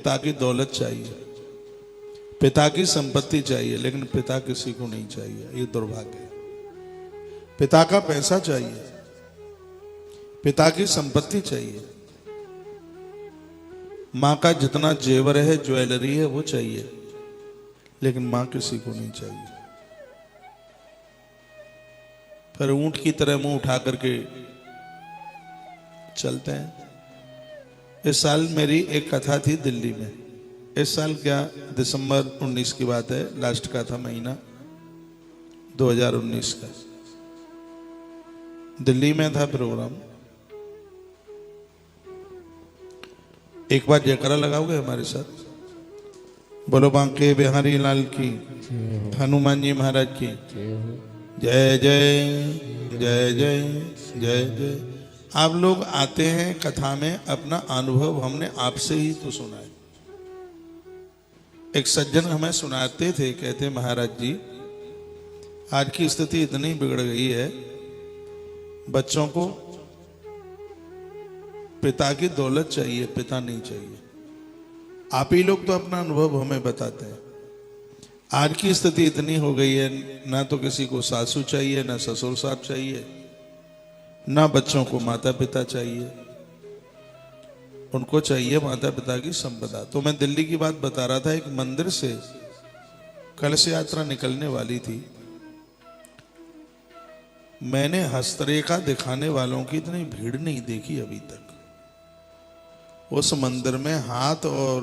पिता की दौलत चाहिए, पिता की संपत्ति चाहिए, लेकिन पिता किसी को नहीं चाहिए। ये दुर्भाग्य है। पिता का पैसा चाहिए, पिता की संपत्ति चाहिए, मां का जितना जेवर है, ज्वेलरी है, वो चाहिए, लेकिन मां किसी को नहीं चाहिए। फिर ऊंट की तरह मुंह उठा करके चलते हैं। इस साल मेरी एक कथा थी दिल्ली में। इस साल क्या, दिसंबर 19 की बात है, लास्ट का था महीना 2019 का। दिल्ली में था प्रोग्राम। एक बार जयकारा लगाओगे हमारे साथ? बोलो बांके बिहारी लाल की, हनुमान जी महाराज की जय जय जय जय जय जय। आप लोग आते हैं कथा में, अपना अनुभव हमने आपसे ही तो सुना है। एक सज्जन हमें सुनाते थे, कहते महाराज जी आज की स्थिति इतनी बिगड़ गई है, बच्चों को पिता की दौलत चाहिए, पिता नहीं चाहिए। आप ही लोग तो अपना अनुभव हमें बताते हैं। आज की स्थिति इतनी हो गई है, ना तो किसी को सासू चाहिए, ना ससुर साहब चाहिए, ना बच्चों को माता पिता चाहिए, उनको चाहिए माता पिता की संपदा। तो मैं दिल्ली की बात बता रहा था। एक मंदिर से कलश यात्रा निकलने वाली थी। मैंने हस्तरेखा दिखाने वालों की इतनी भीड़ नहीं देखी अभी तक। उस मंदिर में हाथ और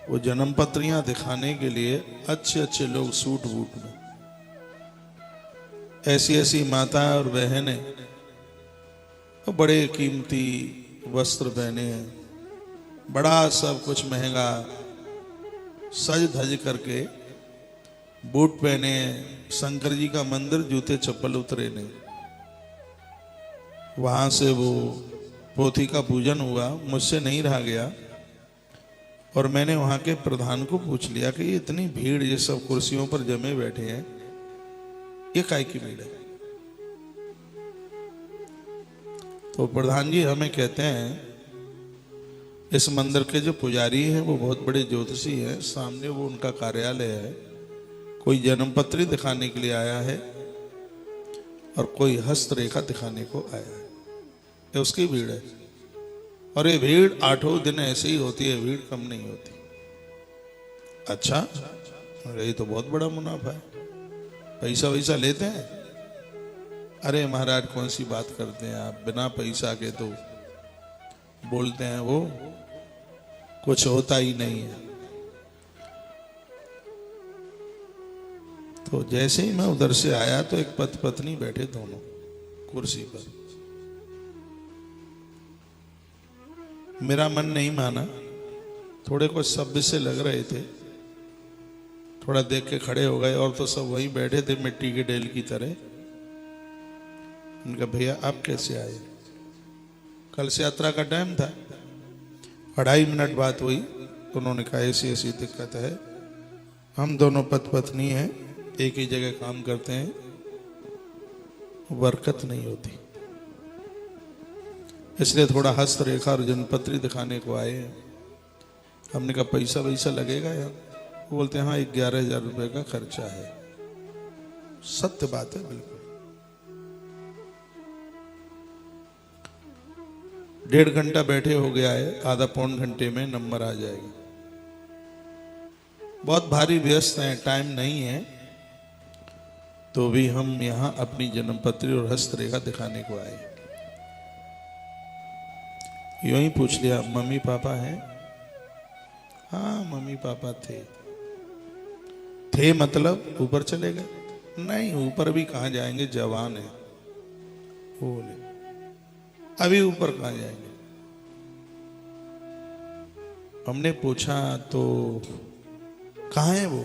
वो जन्म पत्रियां दिखाने के लिए अच्छे अच्छे लोग सूट बूट में, ऐसी ऐसी माता और बहनें वो बड़े कीमती वस्त्र पहने हैं, बड़ा सब कुछ महंगा, सज धज करके बूट पहने, शंकर जी का मंदिर जूते चप्पल उतरे ने। वहां से वो पोथी का पूजन हुआ, मुझसे नहीं रहा गया। और मैंने वहां के प्रधान को पूछ लिया कि ये इतनी भीड़, ये सब कुर्सियों पर जमे बैठे हैं, ये काय की भीड़ है? तो प्रधान जी हमें कहते हैं इस मंदिर के जो पुजारी हैं वो बहुत बड़े ज्योतिषी हैं, सामने वो उनका कार्यालय है। कोई जन्मपत्री दिखाने के लिए आया है और कोई हस्तरेखा दिखाने को आया है, ये उसकी भीड़ है। और ये भीड़ 8 दिन ऐसे ही होती है, भीड़ कम नहीं होती। अच्छा, ये तो बहुत बड़ा मुनाफा है, पैसा वैसा लेते हैं? अरे महाराज कौन सी बात करते हैं आप, बिना पैसा के तो बोलते हैं वो कुछ होता ही नहीं है। तो जैसे ही मैं उधर से आया तो एक पति पत्नी बैठे दोनों कुर्सी पर। मेरा मन नहीं माना, थोड़े कुछ सभ्य से लग रहे थे, थोड़ा देख के खड़े हो गए। और तो सब वहीं बैठे थे मिट्टी के ढेल की तरह। उनका भैया आप कैसे आए? कल से यात्रा का टाइम था, 2.5 मिनट बात हुई। उन्होंने कहा ऐसी ऐसी दिक्कत है, हम दोनों पति पत्नी हैं, एक ही जगह काम करते हैं, बरकत नहीं होती, इसलिए थोड़ा हस्तरेखा और जन्मपत्री दिखाने को आए हैं। हमने कहा पैसा वैसा लगेगा यार? वो बोलते हैं हाँ 11,000 रुपये का खर्चा है। सत्य बात है बिल्कुल। 1.5 घंटा बैठे हो गया है, आधा पौन घंटे में नंबर आ जाएगा। बहुत भारी व्यस्त हैं, टाइम नहीं है, तो भी हम यहाँ अपनी जन्मपत्री और हस्तरेखा दिखाने को आए। यूं ही पूछ लिया मम्मी पापा हैं? हाँ मम्मी पापा थे मतलब ऊपर चले गए? नहीं, ऊपर भी कहाँ जाएंगे, जवान है। वो बोले अभी ऊपर कहाँ जाएंगे? हमने पूछा तो कहाँ है वो?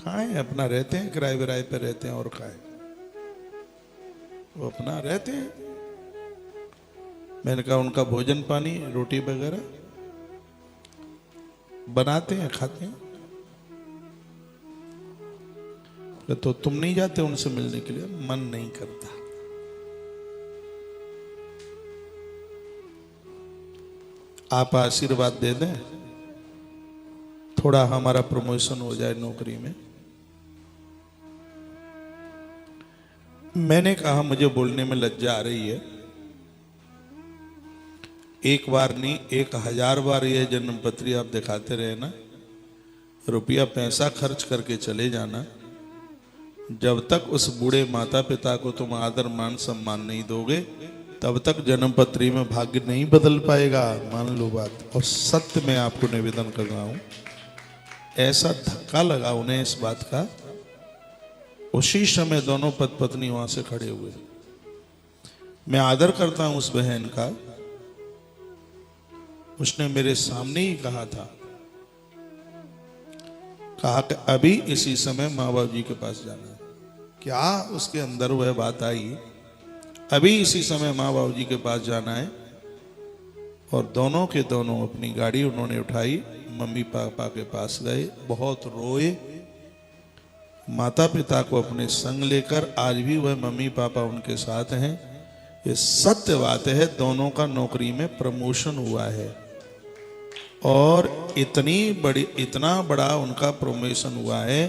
कहाँ है? अपना रहते हैं, किराए विराए पे रहते हैं, और कहाँ है? वो अपना रहते हैं। मैंने कहा उनका भोजन पानी रोटी वगैरह बनाते हैं, खाते हैं? तो तुम नहीं जाते उनसे मिलने के लिए? मन नहीं करता। आप आशीर्वाद दे दें, थोड़ा हमारा प्रमोशन हो जाए नौकरी में। मैंने कहा मुझे बोलने में लज्जा आ रही है। एक बार नहीं 1000 बार ये जन्म पत्री आप दिखाते रहे ना, रुपया पैसा खर्च करके चले जाना, जब तक उस बूढ़े माता पिता को तुम आदर मान सम्मान नहीं दोगे तब तक जन्म पत्री में भाग्य नहीं बदल पाएगा। मान लो बात। और सत्य में आपको निवेदन कर रहा हूं, ऐसा धक्का लगा उन्हें इस बात का, उसी समय दोनों पति पत्नी वहां से खड़े हुए। मैं आदर करता हूं उस बहन का। उसने मेरे सामने ही कहा कि अभी इसी समय माँ बाप जी के पास जाना है। क्या उसके अंदर वह बात आई, अभी इसी समय माँ बाप जी के पास जाना है। और दोनों के दोनों अपनी गाड़ी उन्होंने उठाई, मम्मी पापा के पास गए, बहुत रोए, माता पिता को अपने संग लेकर। आज भी वह मम्मी पापा उनके साथ हैं। ये सत्य बात है, दोनों का नौकरी में प्रमोशन हुआ है और इतना बड़ा उनका प्रमोशन हुआ है।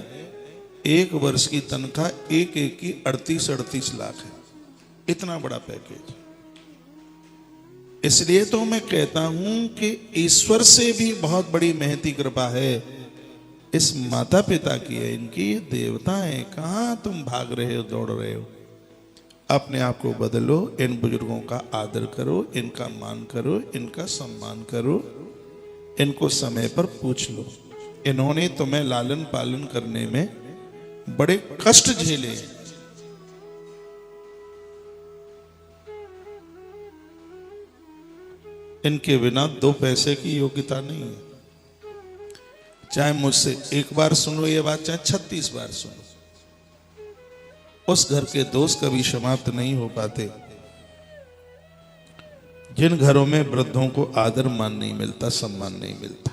1 वर्ष की तनख्वाह एक की 38 लाख है। इतना बड़ा पैकेज। इसलिए तो मैं कहता हूं कि ईश्वर से भी बहुत बड़ी महती कृपा है इस माता पिता की है। इनकी देवता है। कहां तुम भाग रहे हो, दौड़ रहे हो? अपने आप को बदलो, इन बुजुर्गों का आदर करो, इनका मान करो, इनका सम्मान करो, इनको समय पर पूछ लो। इन्होंने तुम्हें लालन पालन करने में बड़े कष्ट झेले। इनके बिना 2 पैसे की योग्यता नहीं है। चाहे मुझसे एक बार सुनो ये बात, चाहे 36 बार सुनो, उस घर के दोष कभी समाप्त नहीं हो पाते जिन घरों में वृद्धों को आदर मान नहीं मिलता, सम्मान नहीं मिलता।